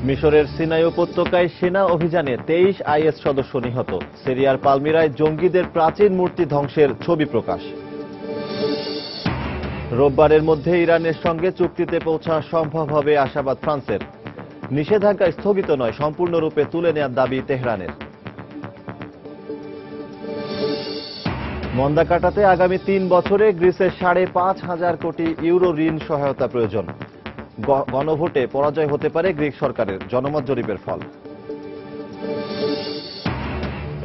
মিশরের সিনাই উপত্যকায় সেনা অভিযানে 23 আইএস সদস্য নিহত। সিরিয়ার পালমিরায় জঙ্গিদের প্রাচীন মূর্তি ধ্বংসের ছবি প্রকাশ। রোববারের মধ্যে ইরানের সঙ্গে চুক্তিতে পৌঁছা সম্ভব হবে আশাবাদ ফ্রান্সের। নিষেধাজ্ঞা স্থগিত নয়, সম্পূর্ণরূপে তুলে নেওয়ার দাবি তেহরানের। মন্দা কাটাতে আগামী 3 বছরে গ্রিসের 5,500 কোটি ইউরো ঋণ সহায়তা প্রয়োজন। গণভোটে পরাজয় হতে পারে গ্রিক সরকারের, জনমত জরিপের ফল।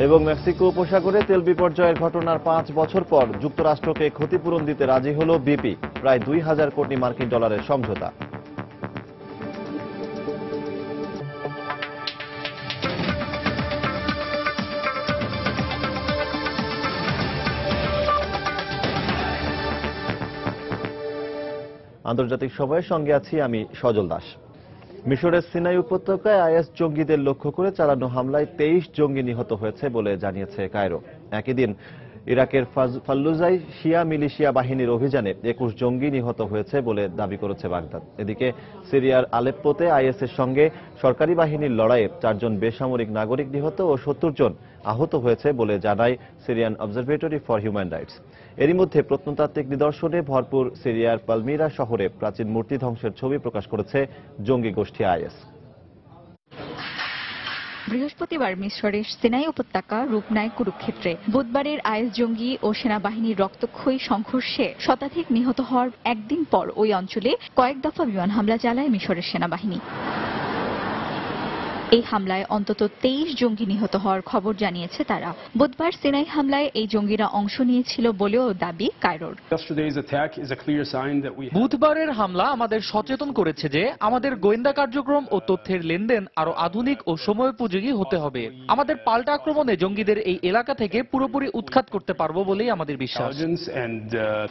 এবং মেক্সিকো উপসাগরে তেল বিপর্যয়ের ঘটনার 5 বছর পর যুক্তরাষ্ট্রকে ক্ষতিপূরণ দিতে রাজি হল বিপি। প্রায় 2,000 কোটি মার্কিন ডলারের সমঝোতা। আন্তর্জাতিক সময়ের সঙ্গে আছি আমি সজল দাস। মিশরের সিনাই উপত্যকায় আইএস জঙ্গিদের লক্ষ্য করে চালানো হামলায় 23 জঙ্গি নিহত হয়েছে বলে জানিয়েছে কায়রো। একই দিন ইরাকের ফাল্লুজায় শিয়া মিলিশিয়া বাহিনীর অভিযানে 21 জঙ্গি নিহত হয়েছে বলে দাবি করেছে বাগদাদ। এদিকে সিরিয়ার আলেপ্পোতে আইএসের সঙ্গে সরকারি বাহিনীর লড়াইয়ে 4 জন বেসামরিক নাগরিক নিহত ও 70 জন আহত হয়েছে বলে জানায় Syrian observatory for human rights. এরই মধ্যে প্রত্নতাত্ত্বিক নিদর্শনে ভরপুর সিরিয়ার পালমিরা শহরে প্রাচীন মূর্তি ধ্বংসের ছবি প্রকাশ করেছে জঙ্গি গোষ্ঠী আইএস। বৃহস্পতিবার মিশরের সিনাই উপত্যকা রূপ নেয় কুরুক্ষেত্রে। বুধবারের আইএস জঙ্গি ও সেনাবাহিনীর রক্তক্ষয়ী সংঘর্ষে শতাধিক নিহত হওয়ার একদিন পর ওই অঞ্চলে কয়েক দফা বিমান হামলা চালায় মিশরের সেনাবাহিনী। এই হামলায় অন্তত 23 জঙ্গি নিহত হওয়ার খবর জানিয়েছে তারা। বুধবার সিনাই হামলায় এই জঙ্গিরা অংশ নিয়েছিল বলেও দাবি কায়রোর। বুধবারের হামলা আমাদের সচেতন করেছে যে আমাদের গোয়েন্দা কার্যক্রম ও তথ্যের লেনদেন আরো আধুনিক ও সময়োপযোগী হতে হবে। আমাদের পাল্টা আক্রমণে জঙ্গিদের এই এলাকা থেকে পুরোপুরি উৎখাত করতে পারবো বলেই আমাদের বিশ্বাস।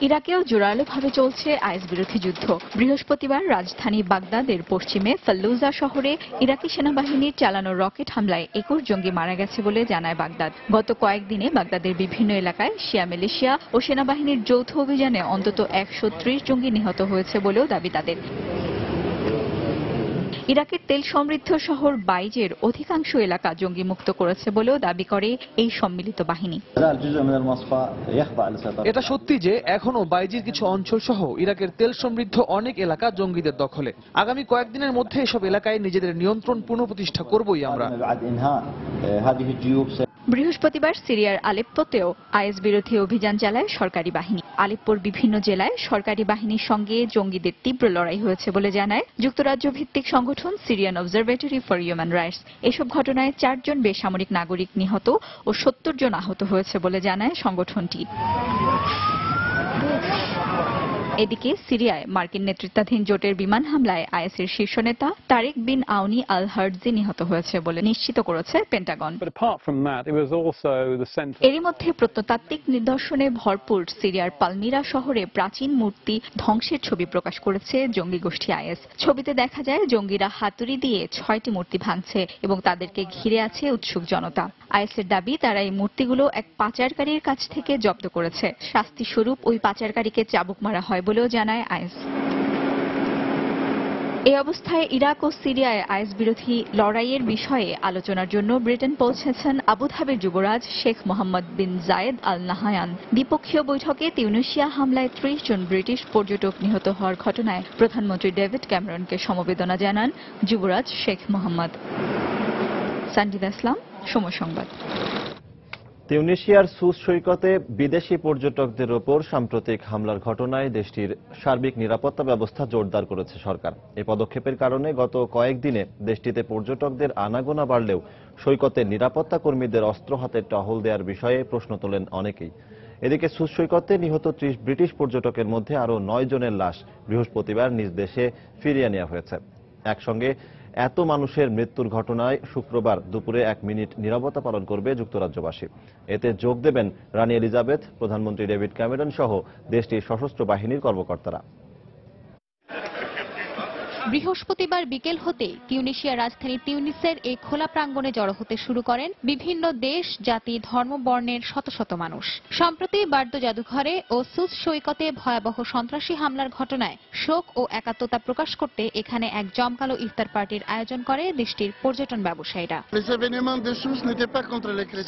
ইরাকেও জোরালোভাবে চলছে আইএস বিরোধী যুদ্ধ। বৃহস্পতিবার রাজধানী বাগদাদের পশ্চিমে ফাল্লুজা শহরে ইরাকি সেনাবাহিনী চালানো রকেট হামলায় 21 জঙ্গি মারা গেছে বলে জানায় বাগদাদ। গত কয়েকদিনে বাগদাদের বিভিন্ন এলাকায় শিয়া মিলিশিয়া ও সেনাবাহিনীর যৌথ অভিযানে অন্তত 130 জঙ্গি নিহত হয়েছে বলেও দাবি তাদের। ইরাকের তেল সমৃদ্ধ শহর বাইজের অধিকাংশ এলাকা জঙ্গি মুক্ত করেছে বলেও দাবি করে এই সম্মিলিত বাহিনী। এটা সত্যি যে এখনো বাইজির কিছু অঞ্চল সহ ইরাকের তেল সমৃদ্ধ অনেক এলাকা জঙ্গিদের দখলে। আগামী কয়েকদিনের মধ্যে এসব এলাকায় নিজেদের নিয়ন্ত্রণ পুনঃপ্রতিষ্ঠা করবই আমরা। বৃহস্পতিবার সিরিয়ার আলেপ্পোতেও আইএস বিরোধী অভিযান চালায় সরকারি বাহিনী। আলেপ্পোর বিভিন্ন জেলায় সরকারি বাহিনীর সঙ্গে জঙ্গিদের তীব্র লড়াই হয়েছে বলে জানায় যুক্তরাজ্য ভিত্তিক সংগঠন Syrian observatory for human rights. এসব ঘটনায় 4 জন বেসামরিক নাগরিক নিহত ও 70 জন আহত হয়েছে বলে জানায় সংগঠনটি। এদিকে সিরিয়ায় মার্কিন নেতৃত্বাধীন জোটের বিমান হামলায় আইএসের শীর্ষ নেতা তারেক বিন আউনি আল হার্জি নিহত হয়েছে বলে নিশ্চিত করেছে পেন্টাগন। এরই মধ্যে প্রত্নতাত্ত্বিক নিদর্শনে ভরপুর সিরিয়ার পালমিরা শহরে প্রাচীন মূর্তি ধ্বংসের ছবি প্রকাশ করেছে জঙ্গি গোষ্ঠী আইএস। ছবিতে দেখা যায় জঙ্গিরা হাতুড়ি দিয়ে 6টি মূর্তি ভাঙছে এবং তাদেরকে ঘিরে আছে উৎসুক জনতা। আইএসের দাবি তারা এই মূর্তিগুলো এক পাচারকারীর কাছ থেকে জব্দ করেছে। শাস্তি স্বরূপ ওই পাচারকারীকে চাবুক মারা হয় বলেও জানায় আইএস। এই অবস্থায় ইরাক ও সিরিয়ায় আইএস বিরোধী লড়াইয়ের বিষয়ে আলোচনার জন্য ব্রিটেন পৌঁছেছেন আবুধাবির যুবরাজ শেখ মোহাম্মদ বিন জায়েদ আল নাহায়ান। দ্বিপক্ষীয় বৈঠকে তিউনিসিয়া হামলায় 30 জন ব্রিটিশ পর্যটক নিহত হওয়ার ঘটনায় প্রধানমন্ত্রী ডেভিড ক্যামেরনকে সমবেদনা জানান যুবরাজ শেখ মোহাম্মদ। সানজিদা ইসলাম, সময় সংবাদ। তিউনিসিয়ার সুস সৈকতে বিদেশি পর্যটকদের ওপর সাম্প্রতিক হামলার ঘটনায় দেশটির সার্বিক নিরাপত্তা ব্যবস্থা জোরদার করেছে সরকার। এই পদক্ষেপের কারণে গত কয়েকদিনে দেশটিতে পর্যটকদের আনাগোনা বাড়লেও সৈকতের নিরাপত্তা কর্মীদের অস্ত্র হাতে টহল দেওয়ার বিষয়ে প্রশ্ন তোলেন অনেকেই। এদিকে সুস সৈকতে নিহত 30 ব্রিটিশ পর্যটকের মধ্যে আরও 9 জনের লাশ বৃহস্পতিবার নিজ দেশে ফিরিয়ে নেওয়া হয়েছে। একসঙ্গে এত মানুষের মৃত্যুর ঘটনায় শুক্রবার দুপুরে 1 মিনিট নীরবতা পালন করবে যুক্তরাজ্যবাসী। এতে যোগ দেবেন রানী এলিজাবেথ, প্রধানমন্ত্রী ডেভিড ক্যামেরন সহ দেশটির সশস্ত্র বাহিনীর কর্মকর্তারা। বৃহস্পতিবার বিকেল হতে তিউনিসিয়া রাজধানী তিউনিসের এই খোলা প্রাঙ্গণে জড়ো হতে শুরু করেন বিভিন্ন দেশ, জাতি, ধর্ম, বর্ণের শত শত মানুষ। সম্প্রতি বার্দো জাদুঘরে ও সুস সৈকতে ভয়াবহ সন্ত্রাসী হামলার ঘটনায় শোক ও একাত্মতা প্রকাশ করতে এখানে এক জমকালো ইফতার পার্টির আয়োজন করে দেশটির পর্যটন ব্যবসায়ীরা।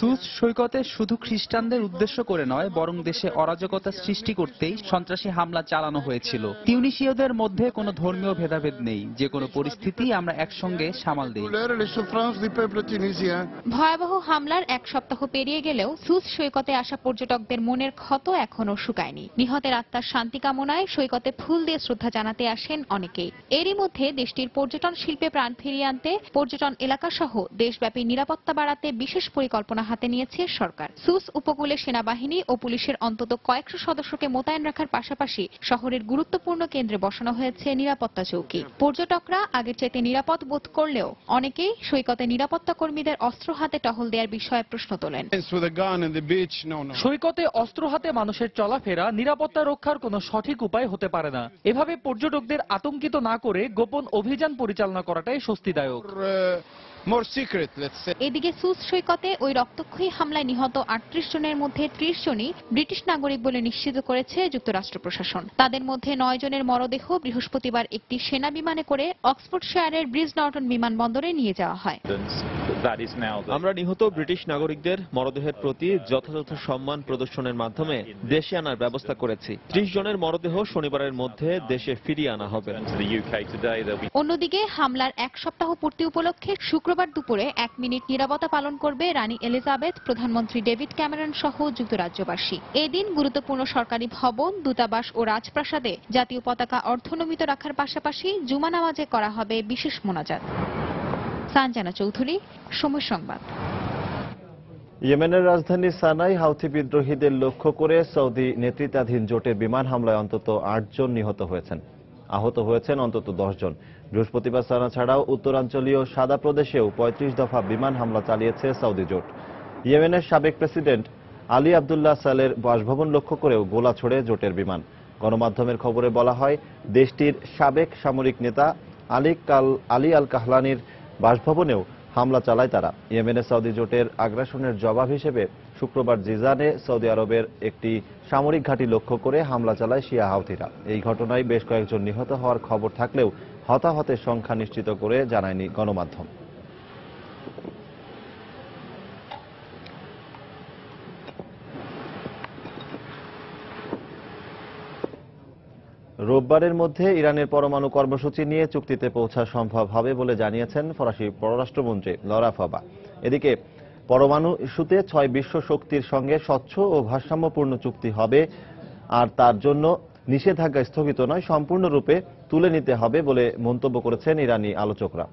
সুস সৈকতে শুধু খ্রিস্টানদের উদ্দেশ্য করে নয়, বরং দেশে অরাজকতা সৃষ্টি করতেই সন্ত্রাসী হামলা চালানো হয়েছিল। তিউনিসীয়দের মধ্যে কোনো ধর্মীয় ভেদাভেদ নেই, যে কোনো পরিস্থিতি আমরা একসঙ্গে সামাল দিই। ভয়াবহ হামলার এক সপ্তাহ পেরিয়ে গেলেও সুস সৈকতে আসা পর্যটকদের মনের ক্ষত এখনো শুকায়নি। নিহতের আত্মার শান্তি কামনায় সৈকতে ফুল দিয়ে শ্রদ্ধা জানাতে আসেন অনেকেই। এরই মধ্যে দেশটির পর্যটন শিল্পে প্রাণ ফিরিয়ে আনতে পর্যটন এলাকা সহ দেশব্যাপী নিরাপত্তা বাড়াতে বিশেষ পরিকল্পনা হাতে নিয়েছে সরকার। সুস উপকূলে সেনাবাহিনী ও পুলিশের অন্তত কয়েকশো সদস্যকে মোতায়েন রাখার পাশাপাশি শহরের গুরুত্বপূর্ণ কেন্দ্রে বসানো হয়েছে নিরাপত্তা চৌকি। পর্যটকরা আগের চাইতে নিরাপদ বোধ করলেও অনেকেই সৈকতে নিরাপত্তা কর্মীদের অস্ত্র হাতে টহল দেওয়ার বিষয়ে প্রশ্ন তোলেন। সৈকতে অস্ত্র হাতে মানুষের চলাফেরা নিরাপত্তা রক্ষার কোনো সঠিক উপায় হতে পারে না। এভাবে পর্যটকদের আতঙ্কিত না করে গোপন অভিযান পরিচালনা করাটাই স্বস্তিদায়ক। এদিকে সুস সৈকতে ওই রক্তক্ষয়ী হামলায় নিহত 38 জনের মধ্যে 30 জনই ব্রিটিশ নাগরিক বলে নিশ্চিত করেছে যুক্তরাষ্ট্র প্রশাসন। তাদের মধ্যে 9 জনের মরদেহ বৃহস্পতিবার একটি সেনা বিমানে করে অক্সফোর্ডশায়ারের ব্রিজ নর্টন বিমানবন্দরে নিয়ে যাওয়া হয়। আমরা নিহত ব্রিটিশ নাগরিকদের মরদেহের প্রতি যথাযথ সম্মান প্রদর্শনের মাধ্যমে দেশে আনার ব্যবস্থা করেছি। 30 জনের মরদেহ শনিবারের মধ্যে দেশে ফিরিয়ে আনা হবে। অন্যদিকে হামলার এক সপ্তাহ পূর্তি উপলক্ষে শুক্রবার দুপুরে 1 মিনিট নীরবতা পালন করবে রানী এলিজাবেথ, প্রধানমন্ত্রী ডেভিড ক্যামেরন সহ যুক্তরাজ্যবাসী। এদিন গুরুত্বপূর্ণ সরকারি ভবন, দূতাবাস ও রাজপ্রাসাদে জাতীয় পতাকা অর্ধনমিত রাখার পাশাপাশি জুমা নামাজে করা হবে বিশেষ মোনাজাত। সানজানা চৌধুরী, সময় সংবাদ। ইয়েমেনের রাজধানী সানায় হাউথি বিদ্রোহীদের লক্ষ্য করে সৌদি নেতৃত্বাধীন জোটের বিমান হামলায় অন্তত 8 জন নিহত হয়েছেন। আহত হয়েছেন অন্তত 10 জন। বৃহস্পতিবার সানা ছাড়াও উত্তরাঞ্চলীয় সাদা প্রদেশেও 35 দফা বিমান হামলা চালিয়েছে সৌদি জোট। ইয়েমেনের সাবেক প্রেসিডেন্ট আলী আব্দুল্লাহ সালের বাসভবন লক্ষ্য করেও গোলা ছোড়ে জোটের বিমান। গণমাধ্যমের খবরে বলা হয়, দেশটির সাবেক সামরিক নেতা আলী আল কাহলানির বাসভবনেও হামলা চালায় তারা। ইয়েমেনে সৌদি জোটের আগ্রাসনের জবাব হিসেবে শুক্রবার জিজানে সৌদি আরবের একটি সামরিক ঘাঁটি লক্ষ্য করে হামলা চালায় শিয়া হাউথিরা। এই ঘটনায় বেশ কয়েকজন নিহত হওয়ার খবর থাকলেও হতাহতের সংখ্যা নিশ্চিত করে জানায়নি গণমাধ্যম। রোববারের মধ্যে ইরানের পরমাণু কর্মসূচি নিয়ে চুক্তিতে পৌঁছা সম্ভব হবে বলে জানিয়েছেন ফরাসি পররাষ্ট্রমন্ত্রী লরা ফাবা। এদিকে পরমাণু ইস্যুতে 6 বিশ্ব শক্তির সঙ্গে স্বচ্ছ ও ভারসাম্যপূর্ণ চুক্তি হবে, আর তার জন্য নিষেধাজ্ঞা স্থগিত নয়, সম্পূর্ণরূপে তুলে নিতে হবে বলে মন্তব্য করেছেন ইরানি আলোচকরা।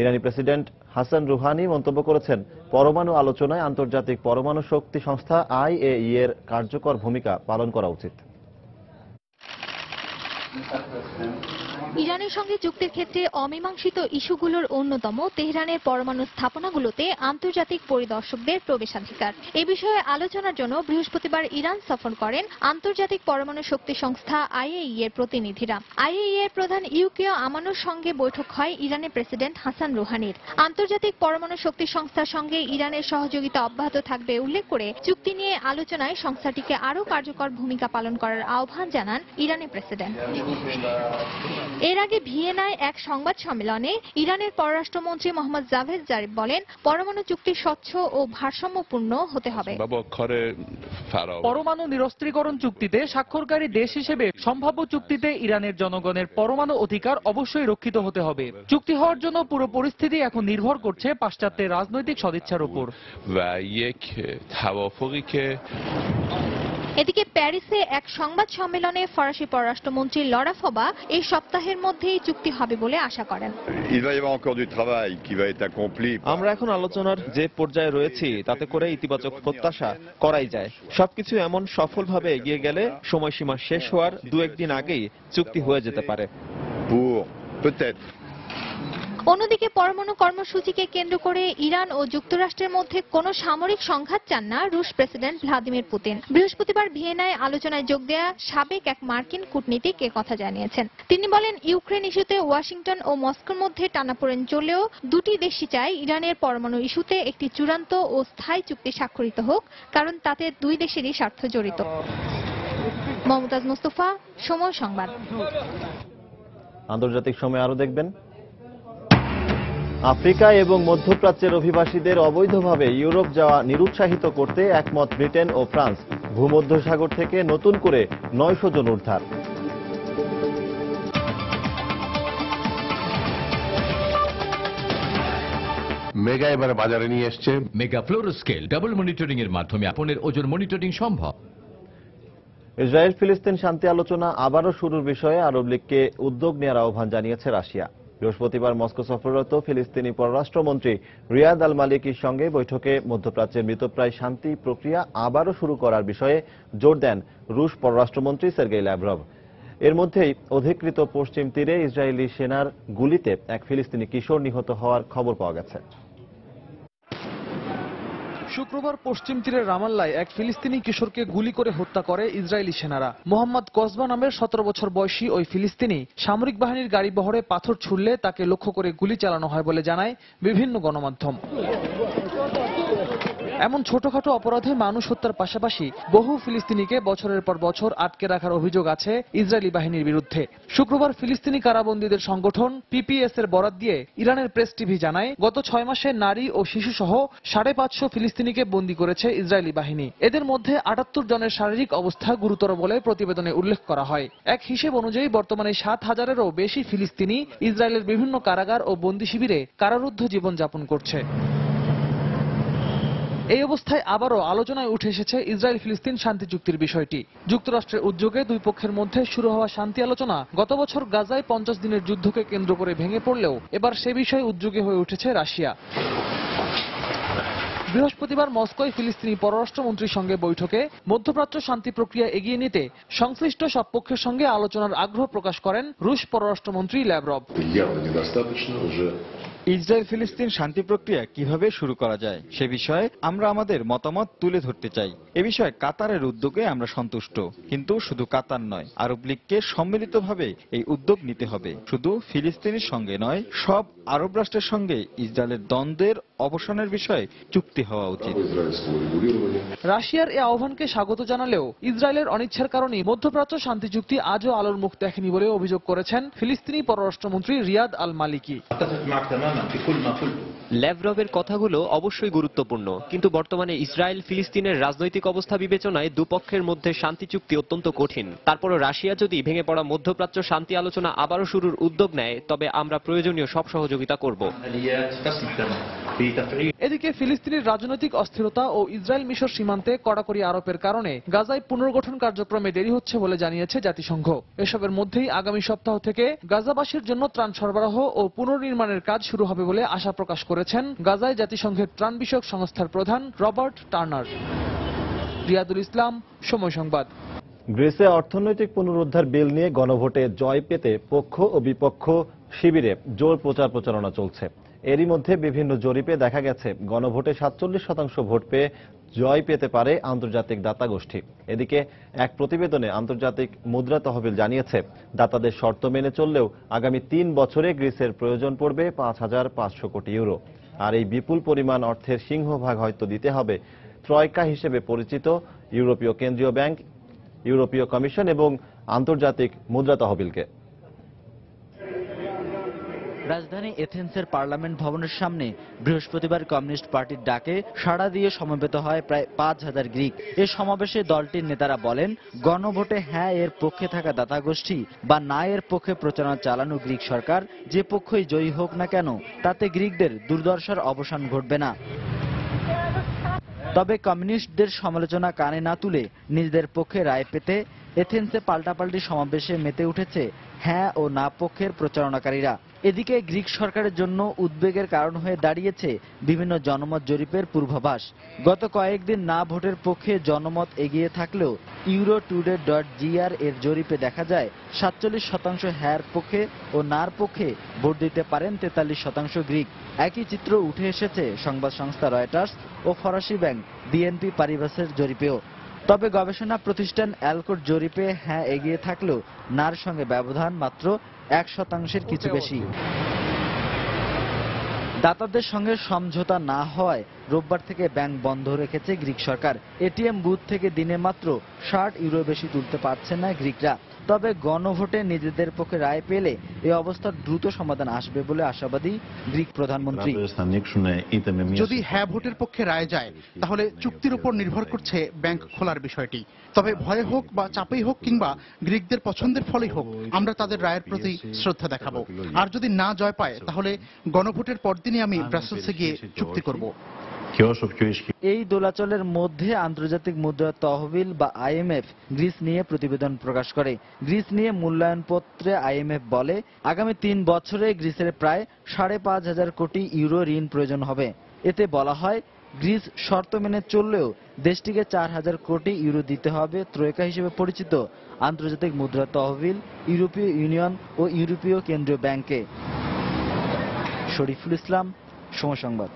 ইরানি প্রেসিডেন্ট হাসান রুহানি মন্তব্য করেছেন, পরমাণু আলোচনায় আন্তর্জাতিক পরমাণু শক্তি সংস্থা IAEA এর কার্যকর ভূমিকা পালন করা উচিত। ইরানের সঙ্গে চুক্তির ক্ষেত্রে অমীমাংসিত ইস্যুগুলোর অন্যতম তেহরানের পরমাণু স্থাপনাগুলোতে আন্তর্জাতিক পরিদর্শকদের প্রবেশাধিকার। এ বিষয়ে আলোচনার জন্য বৃহস্পতিবার ইরান সফর করেন আন্তর্জাতিক পরমাণু শক্তি সংস্থা IAEA এর প্রতিনিধিরা। IAEA এর প্রধান ইউকিও আমানোর সঙ্গে বৈঠক হয় ইরানের প্রেসিডেন্ট হাসান রুহানির। আন্তর্জাতিক পরমাণু শক্তি সংস্থার সঙ্গে ইরানের সহযোগিতা অব্যাহত থাকবে উল্লেখ করে চুক্তি নিয়ে আলোচনায় সংস্থাটিকে আরও কার্যকর ভূমিকা পালন করার আহ্বান জানান ইরানের প্রেসিডেন্ট। এর আগে ভিয়েনায় এক সংবাদ সম্মেলনে ইরানের পররাষ্ট্রমন্ত্রী মোহাম্মদ জাভেদ জারিফ বলেন, পরমাণু চুক্তি স্বচ্ছ ও ভারসাম্যপূর্ণ হতে হবে। পরমাণু নিরস্ত্রীকরণ চুক্তিতে স্বাক্ষরকারী দেশ হিসেবে সম্ভাব্য চুক্তিতে ইরানের জনগণের পরমাণু অধিকার অবশ্যই রক্ষিত হতে হবে। চুক্তি হওয়ার জন্য পুরো পরিস্থিতি এখন নির্ভর করছে পাশ্চাত্যের রাজনৈতিক সদিচ্ছার উপর। এদিকে প্যারিসে এক সংবাদ সম্মেলনে ফরাসি পররাষ্ট্রমন্ত্রী লরা ফাবা এই সপ্তাহের মধ্যেই চুক্তি হবে বলে আশা করেন। আমরা এখন আলোচনার যে পর্যায়ে রয়েছি তাতে করে ইতিবাচক প্রত্যাশা করাই যায়। সবকিছু এমন সফলভাবে এগিয়ে গেলে সময়সীমা শেষ হওয়ার 2-1 দিন আগেই চুক্তি হয়ে যেতে পারে। অন্যদিকে পরমাণু কর্মসূচিকে কেন্দ্র করে ইরান ও যুক্তরাষ্ট্রের মধ্যে কোনো সামরিক সংঘাত চান না রুশ প্রেসিডেন্ট ভ্লাদিমির পুতিন। বৃহস্পতিবার ভিয়েনায় আলোচনায় যোগ দেয়া সাবেক এক মার্কিন কূটনীতিক কথা জানিয়েছেন। তিনি বলেন, ইউক্রেন ইস্যুতে ওয়াশিংটন ও মস্কোর মধ্যে টানাপোড়েন চললেও দুটি দেশই চায় ইরানের পরমাণু ইস্যুতে একটি চূড়ান্ত ও স্থায়ী চুক্তি স্বাক্ষরিত হোক, কারণ তাতে দুই দেশেরই স্বার্থ জড়িত। মমতাজ মুস্তফা, সময় সংবাদ। আন্তর্জাতিক সময় আরো দেখবেন। আফ্রিকা এবং মধ্যপ্রাচ্যের অভিবাসীদের অবৈধভাবে ইউরোপ যাওয়া নিরুৎসাহিত করতে একমত ব্রিটেন ও ফ্রান্স। ভূমধ্যসাগর থেকে নতুন করে 900 জন উদ্ধার। মেগা এবারে বাজারে নিয়ে এসছে মেগা ফ্লোরোস্কেল ডাবল মনিটরিং এর মাধ্যমে আপনার ওজন মনিটরিং সম্ভব। ইসরায়েল ফিলিস্তিন শান্তি আলোচনা আবারও শুরুর বিষয়ে আরব লীগকে উদ্যোগ নেওয়ার আহ্বান জানিয়েছে রাশিয়া। বৃহস্পতিবার মস্কো সফররত ফিলিস্তিনি পররাষ্ট্রমন্ত্রী রিয়াদ আল মালিকির সঙ্গে বৈঠকে মধ্যপ্রাচ্যের মৃতপ্রায় শান্তি প্রক্রিয়া আবারও শুরু করার বিষয়ে জোর দেন রুশ পররাষ্ট্রমন্ত্রী সের্গেই ল্যাভরভ। এর মধ্যেই অধিকৃত পশ্চিম তীরে ইসরায়েলি সেনার গুলিতে এক ফিলিস্তিনি কিশোর নিহত হওয়ার খবর পাওয়া গেছে। শুক্রবার পশ্চিম তীরের রামাল্লায় এক ফিলিস্তিনি কিশোরকে গুলি করে হত্যা করে ইসরায়েলি সেনারা। মোহাম্মদ কসবা নামের 17 বছর বয়সী ওই ফিলিস্তিনি সামরিক বাহিনীর গাড়ি বহরে পাথর ছুড়লে তাকে লক্ষ্য করে গুলি চালানো হয় বলে জানায় বিভিন্ন গণমাধ্যম। এমন ছোটখাটো অপরাধে মানুষ হত্যার পাশাপাশি বহু ফিলিস্তিনিকে বছরের পর বছর আটকে রাখার অভিযোগ আছে ইসরায়েলি বাহিনীর বিরুদ্ধে। শুক্রবার ফিলিস্তিনি কারাবন্দীদের সংগঠন পিপিএস এর বরাত দিয়ে ইরানের প্রেস টিভি জানায়, গত 6 মাসে নারী ও শিশু সহ 550 ফিলিস্তিনিকে বন্দী করেছে ইসরায়েলি বাহিনী। এদের মধ্যে 78 জনের শারীরিক অবস্থা গুরুতর বলে প্রতিবেদনে উল্লেখ করা হয়। এক হিসেব অনুযায়ী বর্তমানে 7,000-এরও বেশি ফিলিস্তিনি ইসরায়েলের বিভিন্ন কারাগার ও বন্দী শিবিরে কারারুদ্ধ জীবনযাপন করছে। এই অবস্থায় আবারও আলোচনায় উঠে এসেছে ইসরায়েল ফিলিস্তিন শান্তি চুক্তির বিষয়টি। যুক্তরাষ্ট্রের উদ্যোগে দুই পক্ষের মধ্যে শুরু হওয়া শান্তি আলোচনা গত বছর গাজায় 50 দিনের যুদ্ধকে কেন্দ্র করে ভেঙে পড়লেও এবার সে বিষয়ে উদ্যোগী হয়ে উঠেছে রাশিয়া। বৃহস্পতিবার মস্কোয় ফিলিস্তিনি পররাষ্ট্রমন্ত্রীর সঙ্গে বৈঠকে মধ্যপ্রাচ্য শান্তি প্রক্রিয়া এগিয়ে নিতে সংশ্লিষ্ট সব পক্ষের সঙ্গে আলোচনার আগ্রহ প্রকাশ করেন রুশ পররাষ্ট্রমন্ত্রী ল্যাভরভ। ইসরায়েল ফিলিস্তিন শান্তি প্রক্রিয়া কিভাবে শুরু করা যায় সে বিষয়ে আমরা আমাদের মতামত তুলে ধরতে চাই। এ বিষয়ে কাতারের উদ্যোগে আমরা সন্তুষ্ট, কিন্তু শুধু কাতার নয়, আরব লীগকে সম্মিলিতভাবে এই উদ্যোগ নিতে হবে। শুধু ফিলিস্তিনের সঙ্গে নয়, সব আরব রাষ্ট্রের সঙ্গে ইসরায়েলের দ্বন্দ্বের অবসানের বিষয়ে চুক্তি হওয়া উচিত। রাশিয়ার এই আহ্বানকে স্বাগত জানালেও ইসরায়েলের অনিচ্ছার কারণে মধ্যপ্রাচ্য শান্তি চুক্তি আজও আলোর মুখ দেখেনি বলে অভিযোগ করেছেন ফিলিস্তিনি পররাষ্ট্রমন্ত্রী রিয়াদ আল মালিকি। ল্যাভরভের কথাগুলো অবশ্যই গুরুত্বপূর্ণ, কিন্তু বর্তমানে ইসরায়েল ফিলিস্তিনের রাজনৈতিক অবস্থা বিবেচনায় দুপক্ষের মধ্যে শান্তি চুক্তি অত্যন্ত কঠিন। তারপরও রাশিয়া যদি ভেঙে পড়া মধ্যপ্রাচ্য শান্তি আলোচনা আবারও শুরুর উদ্যোগ নেয়, তবে আমরা প্রয়োজনীয় সব সহযোগিতা করব। এদিকে ফিলিস্তিনের রাজনৈতিক অস্থিরতা ও ইসরায়েল মিশর সীমান্তে কড়াকড়ি আরোপের কারণে গাজায় পুনর্গঠন কার্যক্রমে দেরি হচ্ছে বলে জানিয়েছে জাতিসংঘ। এসবের মধ্যেই আগামী সপ্তাহ থেকে গাজাবাসীর জন্য ত্রাণ সরবরাহ ও পুনর্নির্মাণের কাজ শুরু হবে বলে আশা প্রকাশ করেছেন গাজায় জাতিসংঘের ত্রাণ বিষয়ক সংস্থার প্রধান রবার্ট টার্নার। রিয়াদুল ইসলাম, সময় সংবাদ। গ্রিসে অর্থনৈতিক পুনরুদ্ধার বিল নিয়ে গণভোটে জয় পেতে পক্ষ ও বিপক্ষ শিবিরে জোর প্রচারণা চলছে। এরই মধ্যে বিভিন্ন জরিপে দেখা গেছে গণভোটে 47% ভোট পেয়ে জয় পেতে পারে আন্তর্জাতিক দাতা গোষ্ঠী। এদিকে এক প্রতিবেদনে আন্তর্জাতিক মুদ্রা তহবিল জানিয়েছে, দাতাদের শর্ত মেনে চললেও আগামী 3 বছরে গ্রিসের প্রয়োজন পড়বে 5,500 কোটি ইউরো। আর এই বিপুল পরিমাণ অর্থের সিংহভাগ হয়তো দিতে হবে ট্রয়কা হিসেবে পরিচিত ইউরোপীয় কেন্দ্রীয় ব্যাংক, ইউরোপীয় কমিশন এবং আন্তর্জাতিক মুদ্রা তহবিলকে। রাজধানী এথেন্সের পার্লামেন্ট ভবনের সামনে বৃহস্পতিবার কমিউনিস্ট পার্টির ডাকে সাড়া দিয়ে সমবেত হয় প্রায় 5,000 গ্রিক। এ সমাবেশে দলটির নেতারা বলেন, গণভোটে হ্যাঁ এর পক্ষে থাকা দাতা গোষ্ঠী বা না এর পক্ষে প্রচারণা চালানো গ্রিক সরকার যে পক্ষই জয়ী হোক না কেন, তাতে গ্রিকদের দুর্দশার অবসান ঘটবে না। তবে কমিউনিস্টদের সমালোচনা কানে না তুলে নিজেদের পক্ষে রায় পেতে এথেন্সে পাল্টাপাল্টি সমাবেশে মেতে উঠেছে হ্যাঁ ও না পক্ষের প্রচারণাকারীরা। এদিকে গ্রিক সরকারের জন্য উদ্বেগের কারণ হয়ে দাঁড়িয়েছে বিভিন্ন জনমত জরিপের পূর্বাভাস। গত কয়েকদিন না ভোটের পক্ষে জনমত এগিয়ে থাকলেও eurotoday.gr এর জরিপে দেখা যায় 47% হ্যার পক্ষে ও নার পক্ষে ভোট দিতে পারেন 43% গ্রিক। একই চিত্র উঠে এসেছে সংবাদ সংস্থা রয়টার্স ও ফরাসি ব্যাংক বিএনপি পারিবাসের জরিপেও। তবে গবেষণা প্রতিষ্ঠান অ্যালকোর জরিপে হ্যাঁ এগিয়ে থাকলেও নার সঙ্গে ব্যবধান মাত্র 1% কিছু বেশি। দাতাদের সঙ্গে সমঝোতা না হওয়ায় রোববার থেকে ব্যাংক বন্ধ রেখেছে গ্রিক সরকার। এটিএম বুথ থেকে দিনে মাত্র 60 ইউরো বেশি তুলতে পারছে না গ্রিকরা। তবে গণভোটে নিজেদের পক্ষে রায় পেলে এই অবস্থার দ্রুত সমাধান আসবে বলে আশাবাদী গ্রিক প্রধানমন্ত্রী। যদি হ্যাঁ ভোটের পক্ষে রায় যায় তাহলে চুক্তির উপর নির্ভর করছে ব্যাংক খোলার বিষয়টি। তবে ভয়ে হোক বা চাপেই হোক কিংবা গ্রিকদের পছন্দের ফলেই হোক, আমরা তাদের রায়ের প্রতি শ্রদ্ধা দেখাবো। আর যদি না জয় পায় তাহলে গণভোটের পরদিনই আমি ব্রাসেলসে গিয়ে চুক্তি করব। এই দোলাচলের মধ্যে আন্তর্জাতিক মুদ্রা তহবিল বা আইএমএফ গ্রিস নিয়ে প্রতিবেদন প্রকাশ করে। গ্রিস নিয়ে মূল্যায়নপত্রে আইএমএফ বলে আগামী 3 বছরে গ্রিসের প্রায় 5,500 কোটি ইউরো ঋণ প্রয়োজন হবে। এতে বলা হয় গ্রিস শর্ত মেনে চললেও দেশটিকে 4,000 কোটি ইউরো দিতে হবে ত্রয়িকা হিসেবে পরিচিত আন্তর্জাতিক মুদ্রা তহবিল, ইউরোপীয় ইউনিয়ন ও ইউরোপীয় কেন্দ্রীয় ব্যাংকে। শরীফুল ইসলাম, সময় সংবাদ।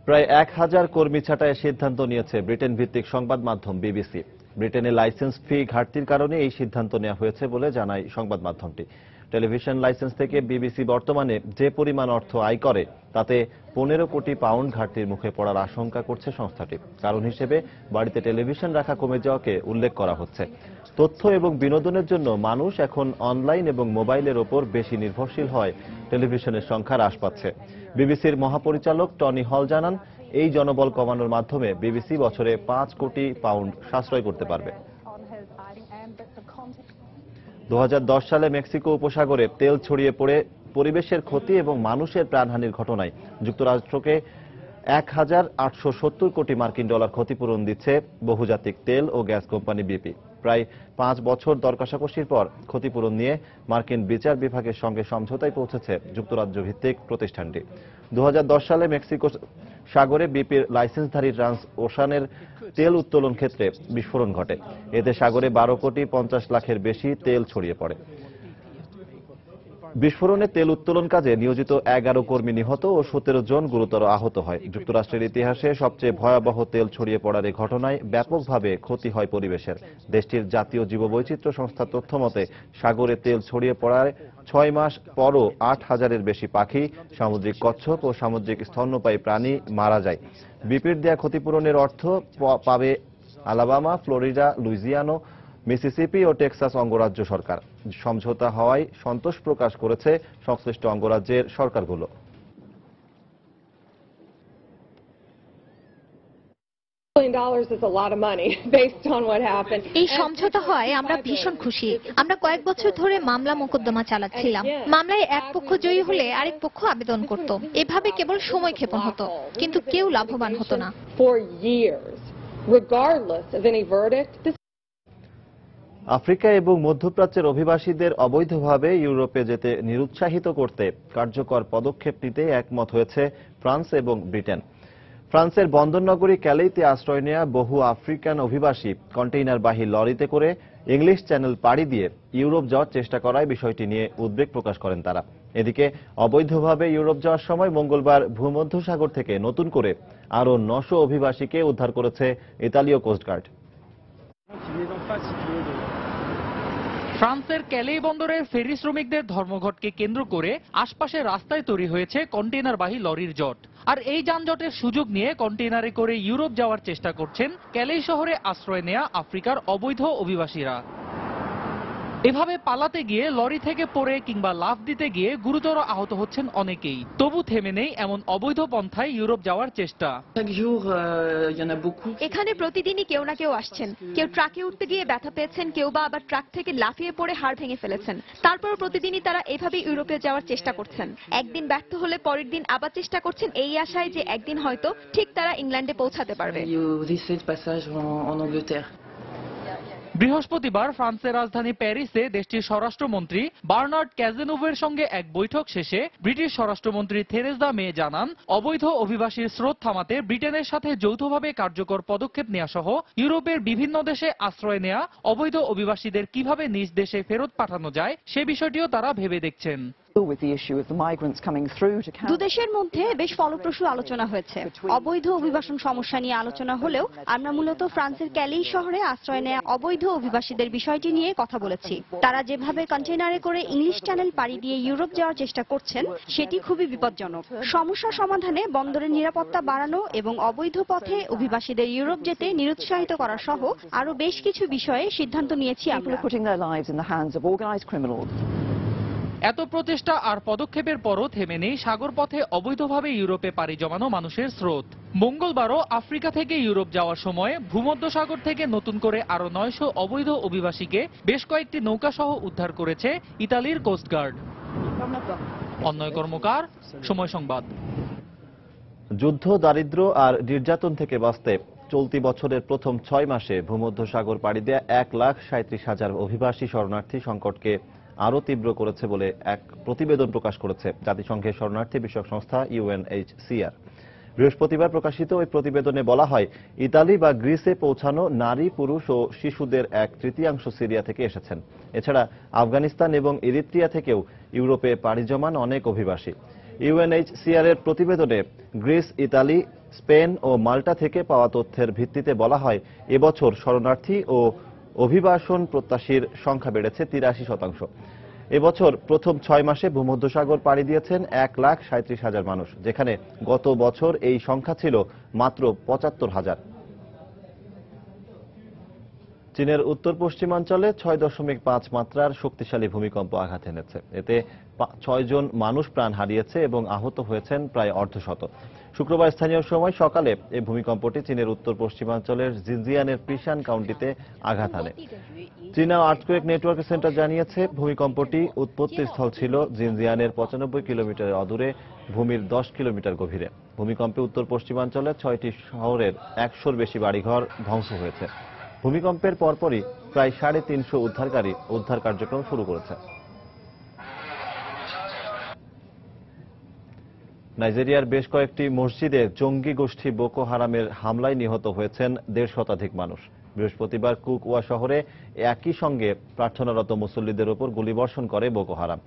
প্রায় 1000 কর্মী ছাঁটাইয়ের সিদ্ধান্ত নিয়েছে ব্রিটেন ভিত্তিক সংবাদ মাধ্যম বিবিসি। ব্রিটেনে লাইসেন্স ফি ঘাটতির কারণে এই সিদ্ধান্ত নেওয়া হয়েছে বলে জানায় সংবাদ মাধ্যমটি। টেলিভিশন লাইসেন্স থেকে বিবিসি বর্তমানে যে পরিমাণ অর্থ আয় করে তাতে 15 কোটি পাউন্ড ঘাটতির মুখে পড়ার আশঙ্কা করছে সংস্থাটি। কারণ হিসেবে বাড়িতে টেলিভিশন রাখা কমে যাওয়াকে উল্লেখ করা হচ্ছে। তথ্য এবং বিনোদনের জন্য মানুষ এখন অনলাইন এবং মোবাইলের ওপর বেশি নির্ভরশীল হয় টেলিভিশনের সংখ্যা হ্রাস পাচ্ছে। বিবিসির মহাপরিচালক টনি হল জানান, এই জনবল কমানোর মাধ্যমে বিবিসি বছরে 5 কোটি পাউন্ড সাশ্রয় করতে পারবে। 2010 সালে মেক্সিকো উপসাগরে তেল ছড়িয়ে পড়ে পরিবেশের ক্ষতি এবং মানুষের প্রাণহানির ঘটনায় যুক্তরাষ্ট্রকে 1870 কোটি মার্কিন ডলার ক্ষতিপূরণ দিচ্ছে বহুজাতিক তেল ও গ্যাস কোম্পানি বিপি। প্রায় 5 বছর দর কষাকষির পর ক্ষতিপূরণ নিয়ে মার্কিন বিচার বিভাগের সঙ্গে সমঝোতায় পৌঁছেছে যুক্তরাজ্য ভিত্তিক প্রতিষ্ঠানটি। 2010 সালে মেক্সিকো সাগরে বিপির লাইসেন্সধারী ট্রান্স ওশানের তেল উত্তোলন ক্ষেত্রে বিস্ফোরণ ঘটে। এতে সাগরে 12 কোটি 50 লাখের বেশি তেল ছড়িয়ে পড়ে। বিস্ফোরণে তেল উত্তোলন কাজে নিয়োজিত 11 কর্মী নিহত ও 17 জন গুরুতর আহত হয়। যুক্তরাষ্ট্রের ইতিহাসে সবচেয়ে ভয়াবহ তেল ছড়িয়ে পড়ার এই ঘটনায় ব্যাপকভাবে ক্ষতি হয় পরিবেশের। দেশটির জাতীয় জীববৈচিত্র্য সংস্থার তথ্য মতে সাগরে তেল ছড়িয়ে পড়ায় 6 মাস পরও 8,000-এর বেশি পাখি, সামুদ্রিক কচ্ছপ ও সামুদ্রিক স্তন্যপায়ী প্রাণী মারা যায়। বিপির দেয়া ক্ষতিপূরণের অর্থ পাবে আলাবামা, ফ্লোরিডা, লুইজিয়ানা, মিসিসিপি ও টেক্সাস অঙ্গরাজ্য সরকার। সমঝোতা হওয়ায় সন্তোষ প্রকাশ করেছে সংশ্লিষ্ট অঙ্গরাজ্যের সরকারগুলো। এই সমঝোতা হয় আমরা ভীষণ খুশি। আমরা কয়েক বছর ধরে মামলা মোকদ্দমা চালাচ্ছিলাম। মামলায় এক পক্ষ জয়ী হলে আরেক পক্ষ আবেদন করত। এভাবে কেবল সময় ক্ষেপণ হতো, কিন্তু কেউ লাভবান হতো না। আফ্রিকা এবং মধ্যপ্রাচ্যের অভিবাসীদের অবৈধভাবে ইউরোপে যেতে নিরুৎসাহিত করতে কার্যকর পদক্ষেপ নিতে একমত হয়েছে ফ্রান্স এবং ব্রিটেন। ফ্রান্সের বন্দরনগরী ক্যালেইতে আশ্রয় নেয়া বহু আফ্রিকান অভিবাসী কন্টেইনারবাহী লরিতে করে ইংলিশ চ্যানেল পাড়ি দিয়ে ইউরোপ যাওয়ার চেষ্টা করায় বিষয়টি নিয়ে উদ্বেগ প্রকাশ করেন তারা। এদিকে অবৈধভাবে ইউরোপ যাওয়ার সময় মঙ্গলবার ভূমধ্যসাগর থেকে নতুন করে আরও 900 অভিবাসীকে উদ্ধার করেছে ইতালীয় কোস্টগার্ড। ফ্রান্সের ক্যালেই বন্দরের ফেরি শ্রমিকদের ধর্মঘটকে কেন্দ্র করে আশপাশের রাস্তায় তৈরি হয়েছে কন্টেইনারবাহী লরির জট। আর এই যানজটের সুযোগ নিয়ে কন্টেইনারে করে ইউরোপ যাওয়ার চেষ্টা করছেন ক্যালেই শহরে আশ্রয় নেয়া আফ্রিকার অবৈধ অভিবাসীরা। এভাবে পালাতে গিয়ে লরি থেকে পড়ে কিংবা লাফ দিতে গিয়ে গুরুতর আহত হচ্ছেন অনেকেই। তবু থেমে নেই এমন অবৈধ পন্থায় ইউরোপ যাওয়ার চেষ্টা। এখানে প্রতিদিনই কেউ না কেউ আসছেন। কেউ ট্রাকে উঠতে গিয়ে ব্যথা পেয়েছেন, কেউ বা আবার ট্রাক থেকে লাফিয়ে পড়ে হাড় ভেঙে ফেলেছেন। তারপর প্রতিদিনই তারা এভাবে ইউরোপে যাওয়ার চেষ্টা করছেন। একদিন ব্যর্থ হলে পরের দিন আবার চেষ্টা করছেন, এই আশায় যে একদিন হয়তো ঠিক তারা ইংল্যান্ডে পৌঁছাতে পারবে। বৃহস্পতিবার ফ্রান্সের রাজধানী প্যারিসে দেশটির স্বরাষ্ট্রমন্ত্রী বার্নার্ড ক্যাজেনোভের সঙ্গে এক বৈঠক শেষে ব্রিটিশ স্বরাষ্ট্রমন্ত্রী থেরেসা মে জানান, অবৈধ অভিবাসীর স্রোত থামাতে ব্রিটেনের সাথে যৌথভাবে কার্যকর পদক্ষেপ নেওয়া সহ ইউরোপের বিভিন্ন দেশে আশ্রয় নেওয়া অবৈধ অভিবাসীদের কিভাবে নিজ দেশে ফেরত পাঠানো যায় সে বিষয়টিও তারা ভেবে দেখছেন। দুদেশের মধ্যে বেশ ফলপ্রসূ আলোচনা হয়েছে। অবৈধ অভিবাসন সমস্যা নিয়ে আলোচনা হলেও আমরা মূলত ফ্রান্সের ক্যালি শহরে আশ্রয় নেওয়া অবৈধ অভিবাসীদের বিষয়টি নিয়ে কথা বলেছি। তারা যেভাবে কন্টেইনারে করে ইংলিশ চ্যানেল পাড়ি দিয়ে ইউরোপ যাওয়ার চেষ্টা করছেন সেটি খুবই বিপজ্জনক। সমস্যা সমাধানে বন্দরের নিরাপত্তা বাড়ানো এবং অবৈধ পথে অভিবাসীদের ইউরোপ যেতে নিরুৎসাহিত করা সহ আরো বেশ কিছু বিষয়ে সিদ্ধান্ত নিয়েছি আমরা। এত প্রচেষ্টা আর পদক্ষেপের পরও থেমে নেই সাগরপথে অবৈধভাবে ইউরোপে পাড়ি জমানো মানুষের স্রোত। মঙ্গলবারও আফ্রিকা থেকে ইউরোপ যাওয়ার সময় ভূমধ্যসাগর থেকে নতুন করে আরো 900 অবৈধ অভিবাসীকে বেশ কয়েকটি নৌকা সহ উদ্ধার করেছে ইতালির কোস্টগার্ড। অন্যয় কর্মকার, সময় সংবাদ। যুদ্ধ, দারিদ্র্য আর নির্যাতন থেকে বাঁচতে চলতি বছরের প্রথম 6 মাসে ভূমধ্যসাগর পাড়ি দেয়া 1,37,000 অভিবাসী শরণার্থী সংকটকে আরও তীব্র করেছে বলে এক প্রতিবেদন প্রকাশ করেছে জাতিসংঘের শরণার্থী বিষয়ক সংস্থা UNHCR। বৃহস্পতিবার প্রকাশিত ওই প্রতিবেদনে বলা হয়, ইতালি বা গ্রিসে পৌঁছানো নারী, পুরুষ ও শিশুদের 1/3 সিরিয়া থেকে এসেছেন। এছাড়া আফগানিস্তান এবং ইরিত্রিয়া থেকেও ইউরোপে পাড়ি জমান অনেক অভিবাসী। UNHCR এর প্রতিবেদনে গ্রিস, ইতালি, স্পেন ও মাল্টা থেকে পাওয়া তথ্যের ভিত্তিতে বলা হয়, এবছর শরণার্থী ও অভিবাসন প্রত্যাশীর সংখ্যা বেড়েছে 83%। এবছর প্রথম 6 মাসে ভূমধ্যসাগর পাড়ি দিয়েছেন 1,37,000 মানুষ, যেখানে গত বছর এই সংখ্যা ছিল মাত্র 75,000। চীনের উত্তর পশ্চিমাঞ্চলে 6.5 মাত্রার শক্তিশালী ভূমিকম্প আঘাত এনেছে। এতে 6 জন মানুষ প্রাণ হারিয়েছে এবং আহত হয়েছেন প্রায় অর্ধশত। শুক্রবার স্থানীয় সময় সকালে এই ভূমিকম্পটি চীনের উত্তর পশ্চিমাঞ্চলের জিনজিয়ানের প্রিশান কাউন্টিতে আঘাত হানে। চীনা আর্থকুয়েক নেটওয়ার্ক সেন্টার জানিয়েছে, ভূমিকম্পটি উৎপত্তিস্থল ছিল জিনজিয়ানের 95 কিলোমিটার অদূরে ভূমির 10 কিলোমিটার গভীরে। ভূমিকম্পে উত্তর পশ্চিমাঞ্চলের 6টি শহরের 100-র বেশি বাড়িঘর ধ্বংস হয়েছে। ভূমিকম্পের পরপরই প্রায় 350 উদ্ধারকারী উদ্ধার কার্যক্রম শুরু করেছে। নাইজেরিয়ার বেশ কয়েকটি মসজিদে জঙ্গি গোষ্ঠী বোকো হারামের হামলায় নিহত হয়েছেন 150 শতাধিক মানুষ। বৃহস্পতিবার কুকওয়া শহরে একই সঙ্গে প্রার্থনারত মুসল্লিদের ওপর গুলিবর্ষণ করে বোকো হারাম।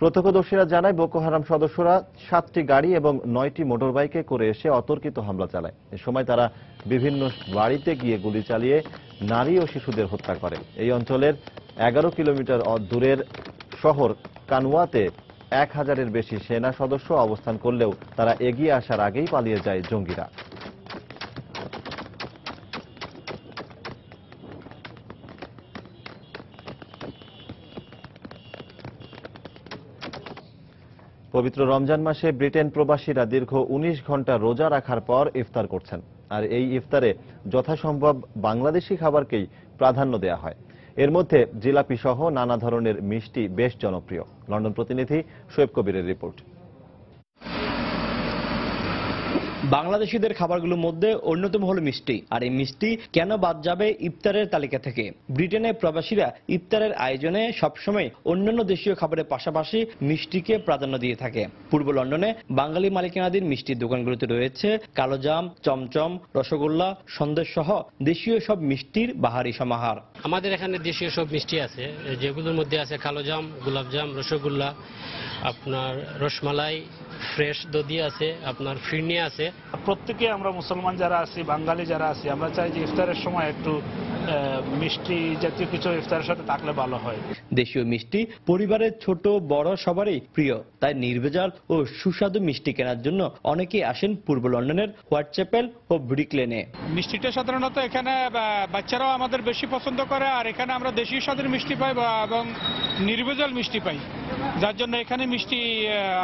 প্রত্যক্ষদর্শীরা জানায়, বোকো হারাম সদস্যরা 7টি গাড়ি এবং 9টি মোটরবাইকে করে এসে অতর্কিত হামলা চালায়। এ সময় তারা বিভিন্ন বাড়িতে গিয়ে গুলি চালিয়ে নারী ও শিশুদের হত্যা করে। এই অঞ্চলের 11 কিলোমিটার দূরের শহর কানওয়াতে 1000-এর বেশি সেনা সদস্য অবস্থান করলেও তারা এগিয়ে আসার আগেই পালিয়ে যায় জঙ্গিরা। পবিত্র রমজান মাসে ব্রিটেন প্রবাসীরা দীর্ঘ 19 ঘন্টা রোজা রাখার পর ইফতার করছেন। আর এই ইফতারে যথাসম্ভব বাংলাদেশি খাবারকেই প্রাধান্য দেয়া হয়। এর মধ্যে জিলাপি সহ নানা ধরনের মিষ্টি বেশ জনপ্রিয়। লন্ডন প্রতিনিধি শোয়েব কবিরের রিপোর্ট। বাংলাদেশিদের খাবারগুলোর মধ্যে অন্যতম হলো মিষ্টি। আর এই মিষ্টি কেন বাদ যাবে ইফতারের তালিকা থেকে? ব্রিটেনের প্রবাসীরা ইফতারের আয়োজনে সবসময় অন্যান্য দেশীয় খাবারের পাশাপাশি মিষ্টিকে প্রাধান্য দিয়ে থাকে। পূর্ব লন্ডনে বাঙালি মালিকানাধীন মিষ্টির দোকানগুলোতে রয়েছে কালোজাম, চমচম, রসগোল্লা, সন্দেশ সহ দেশীয় সব মিষ্টির বাহারি সমাহার। আমাদের এখানে দেশীয় সব মিষ্টি আছে, যেগুলোর মধ্যে আছে কালোজাম, গোলাপজাম, রসগোল্লা, আপনার রসমালাই, ফ্রেশ দধি আছে, আপনার ফিরনি আছে। প্রত্যেকে আমরা মুসলমান যারা আছি, বাঙালি যারা আছি, আমরা চাই যে ইফতারের সময় একটু মিষ্টি জাতীয় কিছু ইফতারের সাথে থাকলে ভালো হয়। দেশীয় মিষ্টি পরিবারের ছোট বড় সবারই প্রিয়, তাই নির্ভেজাল ও সুস্বাদু মিষ্টি কেনার জন্য অনেকেই আসেন পূর্ব লন্ডনের হোয়াইটচ্যাপেল ও ব্রিক লেনে। মিষ্টিটা সাধারণত এখানে বাচ্চারাও আমাদের বেশি পছন্দ করে, আর এখানে আমরা দেশীয় স্বাদের মিষ্টি পাই এবং নির্ভেজাল মিষ্টি পাই, যার জন্য এখানে মিষ্টি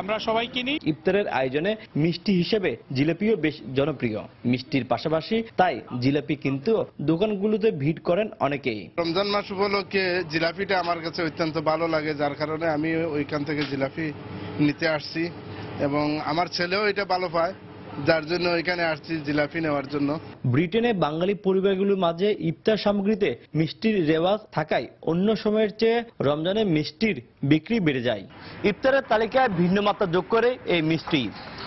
আমরা সবাই কিনি। ইফতারের আয়োজনে মিষ্টি হিসেবে জিলাপিও বেশ জনপ্রিয়। মিষ্টির পাশাপাশি তাই জিলাপি কিন্তু দোকানগুলোতে ভিড় করেন অনেকেই। রমজান মাস উপলক্ষে জিলাপিটা আমার কাছে অত্যন্ত ভালো লাগে, যার কারণে আমি ওইখান থেকে জিলাপি নিতে আসছি এবং আমার ছেলেও এটা ভালো পায়, যার জন্য এখানে আসছি জিলাপি নেওয়ার জন্য। ব্রিটেনে বাঙালি পরিবারগুলোর মাঝে ইফতার সামগ্রীতে মিষ্টির রেওয়াজ থাকায় অন্য সময়ের চেয়ে রমজানে মিষ্টির বিক্রি বেড়ে যায়। ইফতারের তালিকায় ভিন্ন মাত্রা যোগ করে এই মিষ্টি।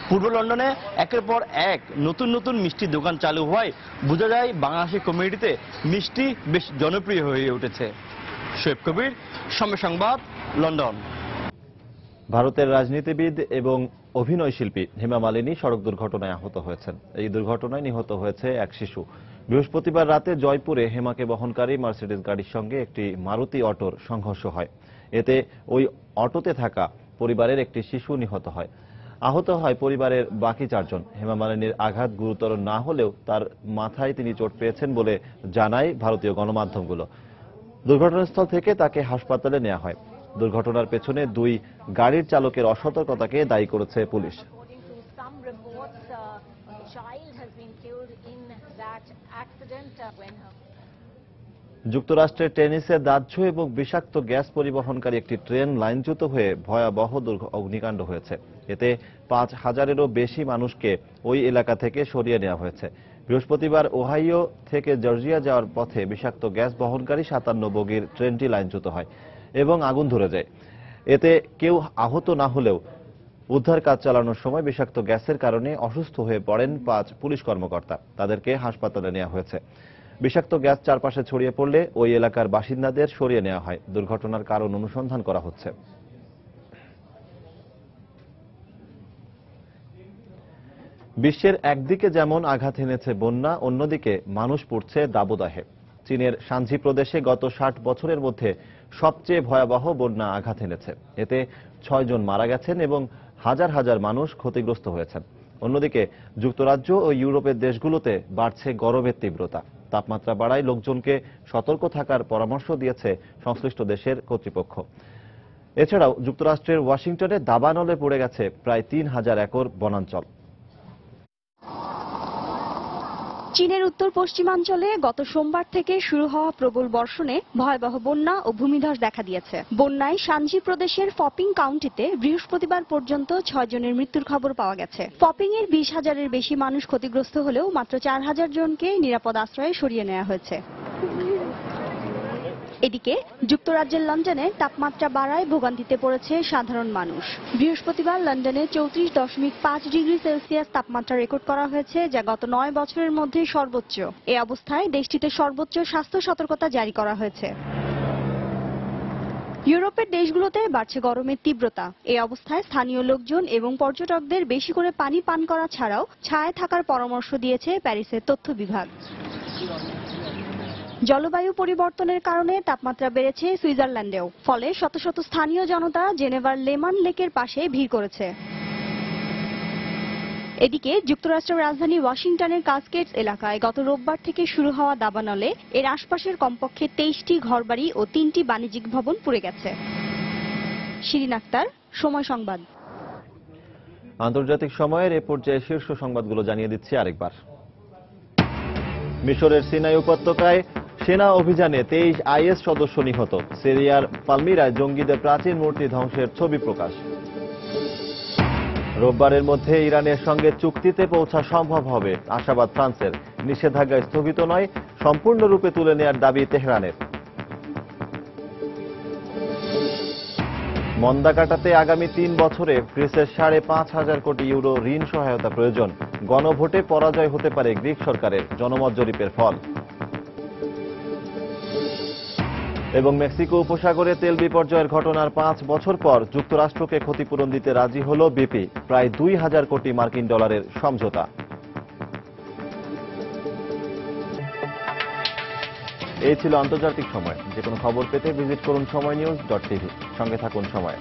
পূর্ব লন্ডনে একের পর এক নতুন নতুন মিষ্টি দোকান চালু হওয়ায় বোঝা যায় বাংলাদেশি কমিউনিটিতে মিষ্টি বেশ জনপ্রিয় হয়ে উঠেছে। শোয়েব কবির, সময় সংবাদ, লন্ডন। ভারতের রাজনীতিবিদ এবং অভিনয় শিল্পী হেমা মালিনী সড়ক দুর্ঘটনায় আহত হয়েছেন। এই দুর্ঘটনায় নিহত হয়েছে এক শিশু। বৃহস্পতিবার রাতে জয়পুরে হেমাকে বহনকারী মার্সিডিজ গাড়ির সঙ্গে একটি মারুতি অটোর সংঘর্ষ হয়। এতে ওই অটোতে থাকা পরিবারের একটি শিশু নিহত হয়। আহত হয় পরিবারের বাকি 4 জন। হেমা মালিনীর আঘাত গুরুতর না হলেও তার মাথায় তিনি চোট পেয়েছেন বলে জানায় ভারতীয় গণমাধ্যমগুলো। দুর্ঘটনাস্থল থেকে তাকে হাসপাতালে নেওয়া হয়। দুর্ঘটনার পেছনে 2 গাড়ির চালকের অসতর্কতাকে দায়ী করেছে পুলিশ। যুক্তরাষ্ট্রের টেনেসিতে দাহ্য এবং বিষাক্ত গ্যাস পরিবহনকারী একটি ট্রেন লাইনচ্যুত হয়ে ভয়াবহ অগ্নিকাণ্ড হয়েছে। এতে 5000-এরও বেশি মানুষকে ওই এলাকা থেকে সরিয়ে নেওয়া হয়েছে। বৃহস্পতিবার ওহাইও থেকে জর্জিয়া যাওয়ার পথে বিষাক্ত গ্যাস বহনকারী 57 বগির ট্রেনটি লাইনচ্যুত হয় এবং আগুন ধরে যায়। এতে কেউ আহত না হলেও উদ্ধার কাজ চালানোর সময় বিষাক্ত গ্যাসের কারণে অসুস্থ হয়ে পড়েন 5 পুলিশ কর্মকর্তা। তাদেরকে হাসপাতালে নেওয়া হয়েছে। বিষাক্ত গ্যাস চারপাশে ছড়িয়ে পড়লে ওই এলাকার বাসিন্দাদের সরিয়ে নেওয়া হয়। দুর্ঘটনার কারণ অনুসন্ধান করা হচ্ছে। বিশ্বের একদিকে যেমন আঘাত এনেছে বন্যা, অন্যদিকে মানুষ পড়ছে দাবদাহে। চীনের শানঝি প্রদেশে গত 60 বছরের মধ্যে সবচেয়ে ভয়াবহ বন্যা আঘাত এনেছে। এতে 6 জন মারা গেছেন এবং হাজার হাজার মানুষ ক্ষতিগ্রস্ত হয়েছেন। অন্যদিকে যুক্তরাজ্য ও ইউরোপের দেশগুলোতে বাড়ছে গরমের তীব্রতা। তাপমাত্রা বাড়ায় লোকজনকে সতর্ক থাকার পরামর্শ দিয়েছে সংশ্লিষ্ট দেশের কর্তৃপক্ষ। এছাড়াও যুক্তরাষ্ট্রের ওয়াশিংটনে দাবানলে পড়ে গেছে প্রায় 3000 একর বনাঞ্চল। চীনের উত্তর পশ্চিমাঞ্চলে গত সোমবার থেকে শুরু হওয়া প্রবল বর্ষণে ভয়াবহ বন্যা ও ভূমিধস দেখা দিয়েছে। বন্যায় শানঝি প্রদেশের ফপিং কাউন্টিতে বৃহস্পতিবার পর্যন্ত 6 জনের মৃত্যুর খবর পাওয়া গেছে। ফপিং এর 20,000-এর বেশি মানুষ ক্ষতিগ্রস্ত হলেও মাত্র 4000 জনকে নিরাপদ আশ্রয়ে সরিয়ে নেওয়া হয়েছে। এদিকে যুক্তরাজ্যের লন্ডনে তাপমাত্রা বাড়ায় ভোগান্তিতে পড়েছে সাধারণ মানুষ। বৃহস্পতিবার লন্ডনে 34.5 ডিগ্রি সেলসিয়াস তাপমাত্রা রেকর্ড করা হয়েছে, যা গত 9 বছরের মধ্যে সর্বোচ্চ। এ অবস্থায় দেশটিতে সর্বোচ্চ স্বাস্থ্য সতর্কতা জারি করা হয়েছে। ইউরোপের দেশগুলোতে বাড়ছে গরমের তীব্রতা। এই অবস্থায় স্থানীয় লোকজন এবং পর্যটকদের বেশি করে পানি পান করা ছাড়াও ছায়ায় থাকার পরামর্শ দিয়েছে প্যারিসের তথ্য বিভাগ। জলবায়ু পরিবর্তনের কারণে তাপমাত্রা বেড়েছে সুইজারল্যান্ডেও। ফলে শত শত স্থানীয় জনতা জেনেভার লেমান লেকের পাশে ভিড় করেছে। এদিকে যুক্তরাষ্ট্রের রাজধানী ওয়াশিংটনের কাসকেডস এলাকায় গত রোববার থেকে শুরু হওয়া দাবানলে এর আশপাশের কমপক্ষে 23টি ঘরবাড়ি ও 3টি বাণিজ্যিক ভবন পুড়ে গেছে। শিরিন আক্তার, সময় সংবাদ। আন্তর্জাতিক সময়ের এ পর্যায়ে শীর্ষ সংবাদগুলো জানিয়ে দিচ্ছি আরেকবার। মিশরের সিনাই উপত্যকায় সেনা অভিযানে 23 আইএস সদস্য নিহত। সিরিয়ার পালমিরায় জঙ্গিদের প্রাচীন মূর্তি ধ্বংসের ছবি প্রকাশ। রোববারের মধ্যে ইরানের সঙ্গে চুক্তিতে পৌঁছা সম্ভব হবে আশাবাদ ফ্রান্সের। নিষেধাজ্ঞা স্থগিত নয়, সম্পূর্ণরূপে তুলে নেয়ার দাবি তেহরানের। মন্দা কাটাতে আগামী 3 বছরে গ্রিসের 5,500 কোটি ইউরো ঋণ সহায়তা প্রয়োজন। গণভোটে পরাজয় হতে পারে গ্রিক সরকারের, জনমত জরিপের ফল। এবং মেক্সিকো উপসাগরে তেল বিপর্যয়ের ঘটনার 5 বছর পর যুক্তরাষ্ট্রকে ক্ষতিপূরণ দিতে রাজি হল বিপি। প্রায় 2000 কোটি মার্কিন ডলারের সমঝোতা। এই ছিল আন্তর্জাতিক সময়। যে কোনো খবর পেতে ভিজিট করুন সময়নিউজ.tv। সঙ্গে থাকুন সময়।